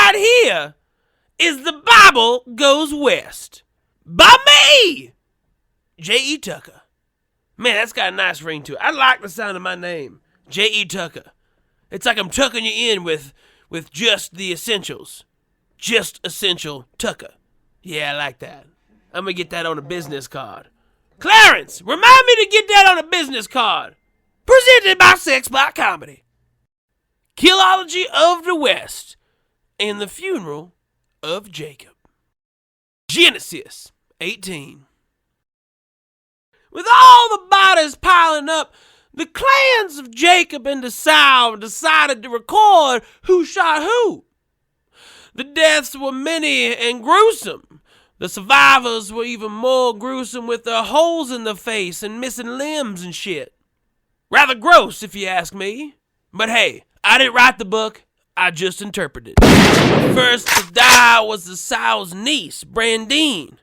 right here is The Bible Goes West by me, J.E. Tucker. Man, that's got a nice ring to it. I like the sound of my name, J.E. Tucker. It's like I'm tucking you in with just the essentials. Just Essential Tucker. Yeah, I like that. I'm gonna get that on a business card. Clarence, remind me to get that on a business card. Presented by Sex Black Comedy. Kill-ology of the West and the funeral of Jacob. Genesis 18. With all the bodies piling up, the clans of Jacob and Esau decided to record who shot who. The deaths were many and gruesome. The survivors were even more gruesome with their holes in the face and missing limbs and shit. Rather gross, if you ask me. But hey, I didn't write the book, I just interpreted it. First to die was Esau's niece, Brandine.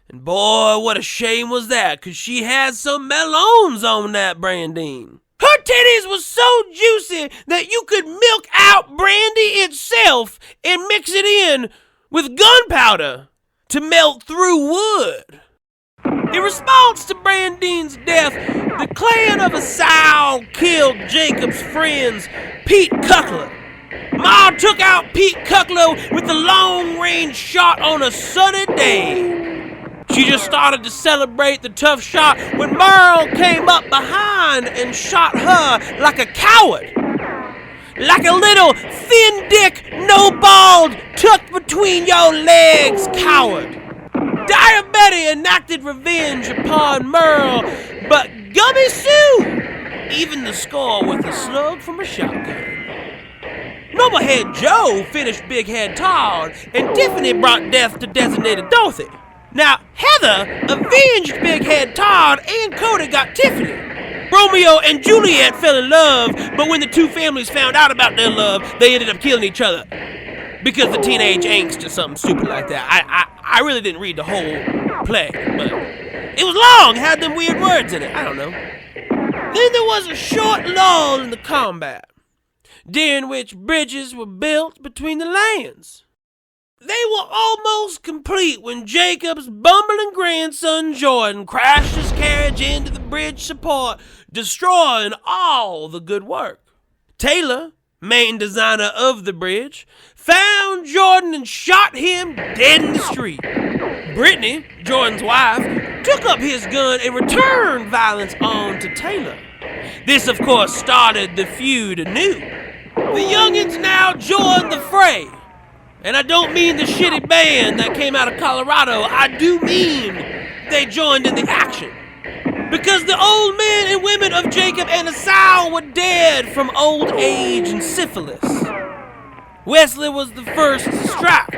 And boy, what a shame was that, because she had some melons on that Brandine. Her titties was so juicy that you could milk out brandy itself and mix it in with gunpowder to melt through wood. In response to Brandine's death, the clan of Esau killed Jacob's friends, Pete Spuckler. Ma took out Pete Spuckler with a long-range shot on a sunny day. She just started to celebrate the tough shot when Merl came up behind and shot her like a coward. Like a little thin dick, no bald, tucked between your legs coward. Dire Betty enacted revenge upon Merl, but Gummy Sue evened the score with a slug from a shotgun. Numblehead Joe finished Big Head Todd, and Tiffany brought death to Designated Dorothy. Now, Heather avenged Big Head Todd, and Cody got Tiffany. Romeo and Juliet fell in love, but when the two families found out about their love, they ended up killing each other. Because of teenage angst or something stupid like that. I really didn't read the whole play, but it was long, had them weird words in it. I don't know. Then there was a short lull in the combat, during which bridges were built between the lands. They were almost complete when Jacob's bumbling grandson Jordan crashed his carriage into the bridge support, destroying all the good work. Taylor, main designer of the bridge, found Jordan and shot him dead in the street. Brittany, Jordan's wife, took up his gun and returned violence on to Taylor. This, of course, started the feud anew. The youngins now joined the fray. And I don't mean the shitty band that came out of Colorado. I do mean they joined in the action. Because the old men and women of Jacob and Esau were dead from old age and syphilis. Wesley was the first to strike.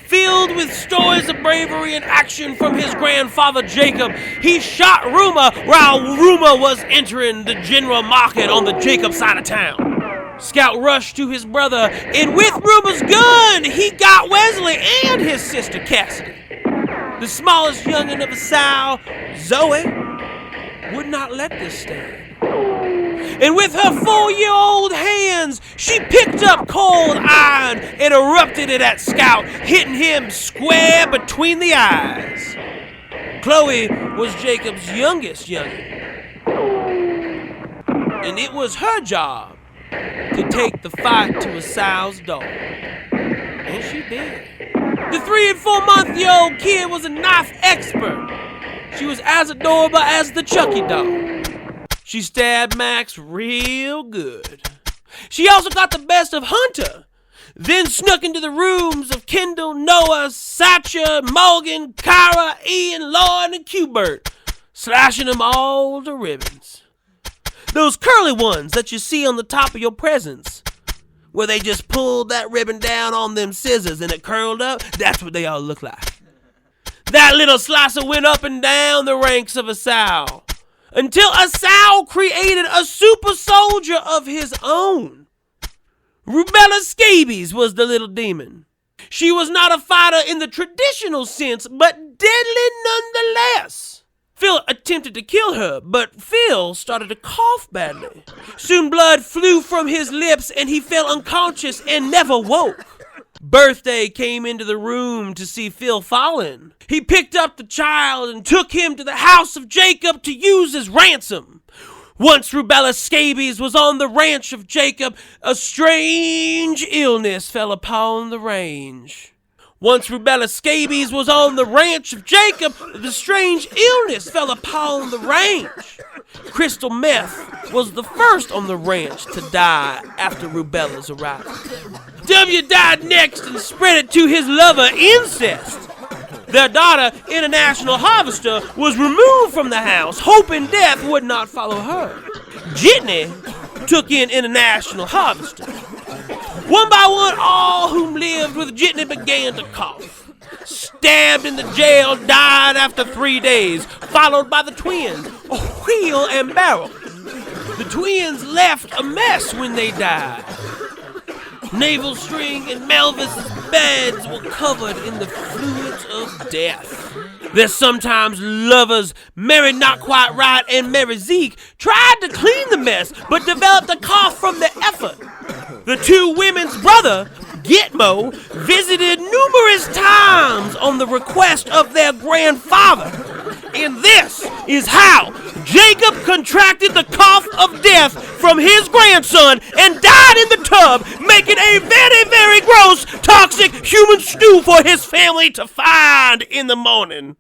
Filled with stories of bravery and action from his grandfather Jacob, he shot Rumor while Rumor was entering the general market on the Jacob side of town. Scout rushed to his brother, and with Rumor's gun, he got Wesley and his sister Cassidy. The smallest youngin' of Esau, Zoe, would not let this stand. And with her 4-year-old hands, she picked up cold iron and erupted it at Scout, hitting him square between the eyes. Chloe was Jacob's youngest youngin', and it was her job to take the fight to Esau's dog. And she did. The 3 and 4-month-old kid was a knife expert. She was as adorable as the Chucky doll. She stabbed Max real good. She also got the best of Hunter, then snuck into the rooms of Kendall, Noah, Satcher, Morgan, Kyra, Ian, Lauren, and Qbert, slashing them all to ribbons. Those curly ones that you see on the top of your presents, where they just pulled that ribbon down on them scissors and it curled up, that's what they all look like. That little slicer went up and down the ranks of Esau, until Esau created a super soldier of his own. Rubella Scabies was the little demon. She was not a fighter in the traditional sense, but deadly nonetheless. Phil attempted to kill her, but Phil started to cough badly. Soon blood flew from his lips and he fell unconscious and never woke. Birthday came into the room to see Phil fallen. He picked up the child and took him to the house of Jacob to use as ransom. Once Rubella Scabies was on the ranch of Jacob, a strange illness fell upon the range. Once Rubella Scabies was on the ranch of Jacob, the strange illness fell upon the range. Crystal Meth was the first on the ranch to die after Rubella's arrival. W died next and spread it to his lover, Incest. Their daughter, International Harvester, was removed from the house, hoping death would not follow her. Jitney took in International Harvester. One by one, all whom lived with Jitney began to cough. Stabbed in the jail, died after 3 days, followed by the twins, a wheel and barrel. The twins left a mess when they died. Navel String and Melvis's beds were covered in the fluids of death. Their sometimes lovers, Mary Not Quite Right and Mary Zeke, tried to clean the mess, but developed a cough from the effort. The two women's brother, Gitmo, visited numerous times on the request of their grandfather. And this is how Jacob contracted the cough of death from his grandson and died in the tub, making a very, very gross, toxic human stew for his family to find in the morning.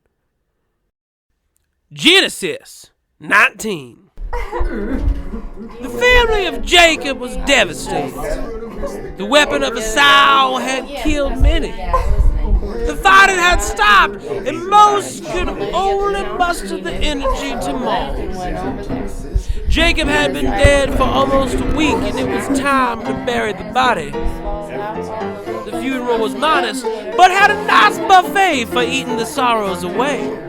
Genesis 19. The family of Jacob was devastated. The weapon of Esau had killed many. The fighting had stopped, and most could only muster the energy to mourn. Jacob had been dead for almost a week, and it was time to bury the body. The funeral was modest, but had a nice buffet for eating the sorrows away.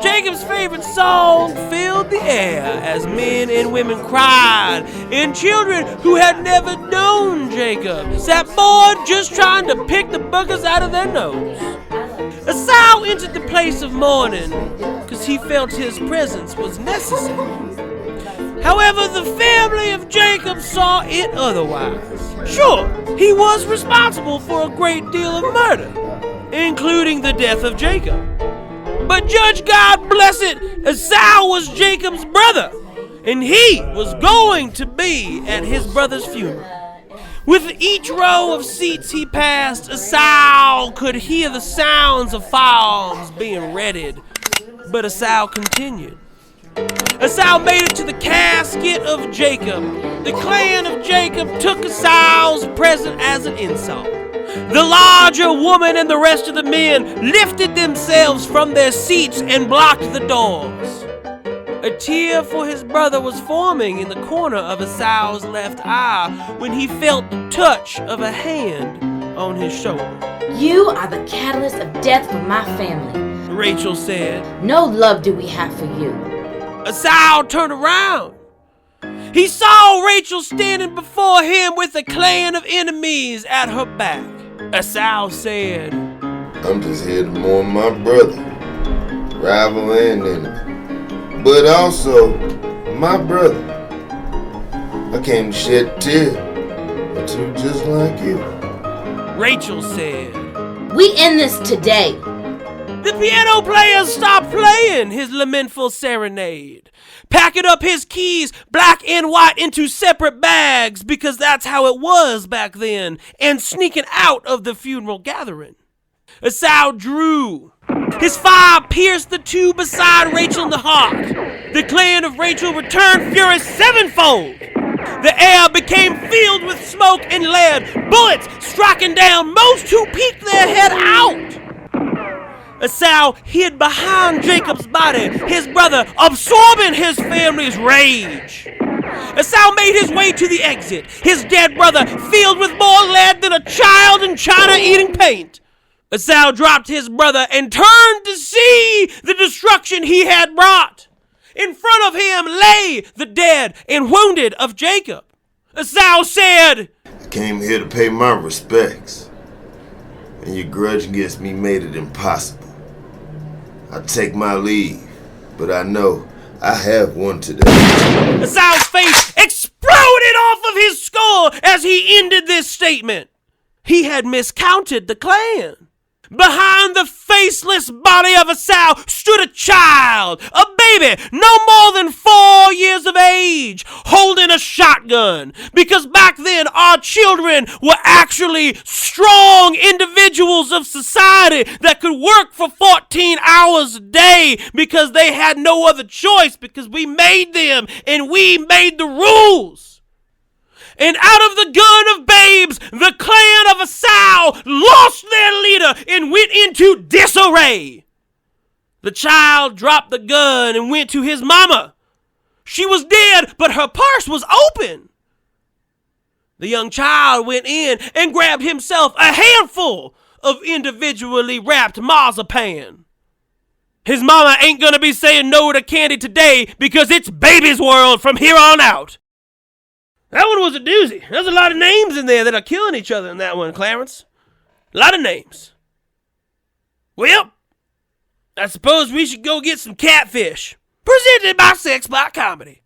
Jacob's favorite song filled the air as men and women cried, and children who had never known Jacob sat bored just trying to pick the boogers out of their nose. Esau entered the place of mourning because he felt his presence was necessary. However, the family of Jacob saw it otherwise. Sure, he was responsible for a great deal of murder, including the death of Jacob. But Judge God bless it, Esau was Jacob's brother, and he was going to be at his brother's funeral. With each row of seats he passed, Esau could hear the sounds of firearms being readied, but Esau continued. Esau made it to the casket of Jacob. The clan of Jacob took Esau's present as an insult. The larger woman and the rest of the men lifted themselves from their seats and blocked the doors. A tear for his brother was forming in the corner of Esau's left eye when he felt the touch of a hand on his shoulder. You are the catalyst of death for my family, Rachel said. No love do we have for you. Esau turned around. He saw Rachel standing before him with a clan of enemies at her back. Esau said, I'm just here to mourn my brother, rival and enemy, but also my brother. I came to shed tears, but two just like you. Rachel said, We end this today. The piano player stopped playing his lamentful serenade, packing up his keys, black and white, into separate bags because that's how it was back then, and sneaking out of the funeral gathering. Esau drew. His fire pierced the two beside Rachel in the heart. The clan of Rachel returned fury sevenfold. The air became filled with smoke and lead, bullets striking down most who peeked their head out. Esau hid behind Jacob's body, his brother absorbing his family's rage. Esau made his way to the exit, his dead brother filled with more lead than a child in China eating paint. Esau dropped his brother and turned to see the destruction he had brought. In front of him lay the dead and wounded of Jacob. Esau said, I came here to pay my respects, and your grudge against me made it impossible. I take my leave, but I know I have one today. Esau's face exploded off of his skull more as he ended this statement. He had miscounted the clan. Behind the faceless body of a sow stood a child, a baby, no more than 4 years of age, holding a shotgun. Because back then, our children were actually strong individuals of society that could work for 14 hours a day because they had no other choice, because we made them and we made the rules. And out of the gun of babes, the clan of a sow lost their leader and went into disarray. The child dropped the gun and went to his mama. She was dead, but her purse was open. The young child went in and grabbed himself a handful of individually wrapped marzipan. His mama ain't gonna be saying no to candy today because it's baby's world from here on out. That one was a doozy. There's a lot of names in there that are killing each other in that one, Clarence. A lot of names. Well, I suppose we should go get some catfish. Presented by Sexbot Comedy.